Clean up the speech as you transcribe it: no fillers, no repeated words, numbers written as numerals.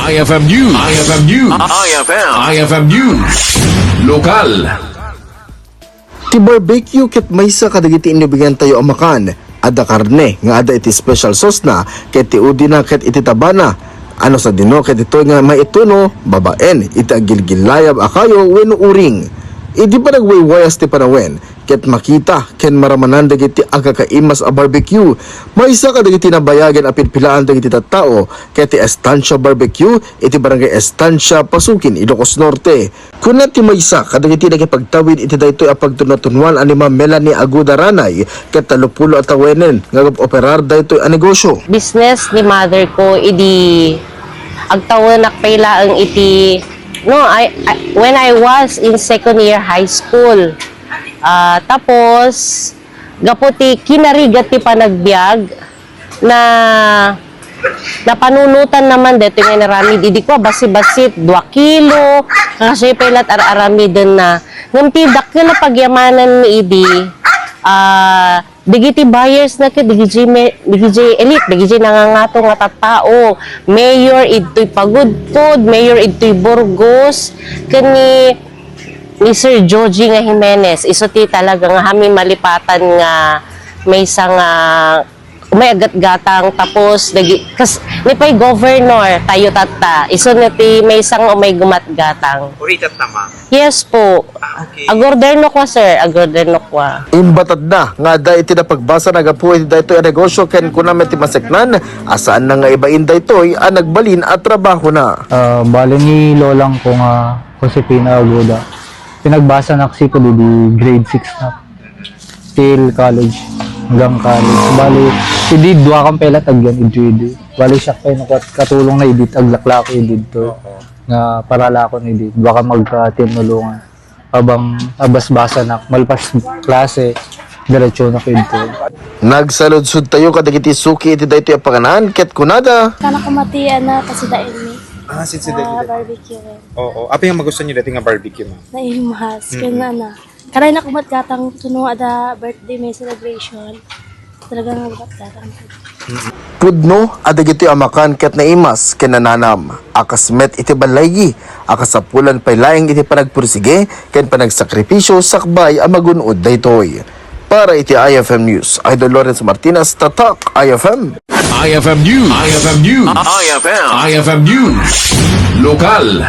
IFM News. IFM News. IFM News. Lokal. Ti barbecue ket maysa kadagiti inibigyan tayo amakan. Ada karne nga ada iti special sauce na ket ti udi na ket iti tabana. Ano sa dino ket ito nga maituno babaen iti agilgilayab akayo wenno uring. Idi pa nagwaywayas ti panawen ket makita ken maramanan dagiti agkakaimas a barbecue. Maysa kadagiti nabayagan a pilpilaan dagiti tattao ket ti Estancia Barbecue iti barangay Estancia Pasukin, Ilocos Norte. Kuna ti maysa kadagiti nagipagtawid iti daytoy a pagtunatunwan ani Ma'am Melanie Aguda Ranay ket 30 a tawenen nga operar daytoy a negosyo. Business ni mother ko idi agtawon nakpailaang iti when I was in second year high school. Tapos gaputi kinarigat ti panagbiag na napanunutan naman dito nga naramid idi ko basi-basit 2 kilo kasi pelat aramid na ngamti dakkel na pagyamanan mi idi digiti buyers na digiti elite digiti nangangato nga tattao mayor idtoy Pagudpod, mayor idtoy Burgos kani ni Sir Joji nga Jimenez iso ti talaga nga hami malipatan nga may isang may agat-gatang tapos ni pay governor tayo tata iso ti may isang may gumat-gatang uritat tama. yes po Okay. agorderno ko sir agorderno ko Imbatad na nga da iti napagbasa nagapuit daytoy a negosyo ken kuna met ti maseknan asaan na nga ibain daytoy a nagbalin at trabaho na. Bali ni lolang ko nga Josepina Aguda. Pinagbasa na kasi ko di grade 6 na. Till college. Hanggang college. Bali, hindi dua kang pelat agyan ididi. Bali siya kayo katulong na idit aglaklako idid to. Nga parala ko na idid. Dua ka magkatinulungan. Habang abas-basa na malpas klase, diretso na ko idito. Nagsaludsud tayo kadagiti suki iti daytoy a panganan ket kunada. Kana kumatian na kasi dain mi. Since Barbecue rin. Oo. Apa yung magusto niyo dati nga barbecue mo? Naimas. Kaya na. Karay na kumatgatang tuno ada birthday may celebration. Talagang kumatgatang. Pudno adagiti amakan ket naimas ken nananam. Akasmet iti balaygi. Akasapulan pay laing iti panagpursige ken panagsakripisyo sakbay a magunod daytoy. Para iti IFM News, Idol Lawrence Martinez, Tatak, IFM. IFM News. IFM News. IFM News. Lokal.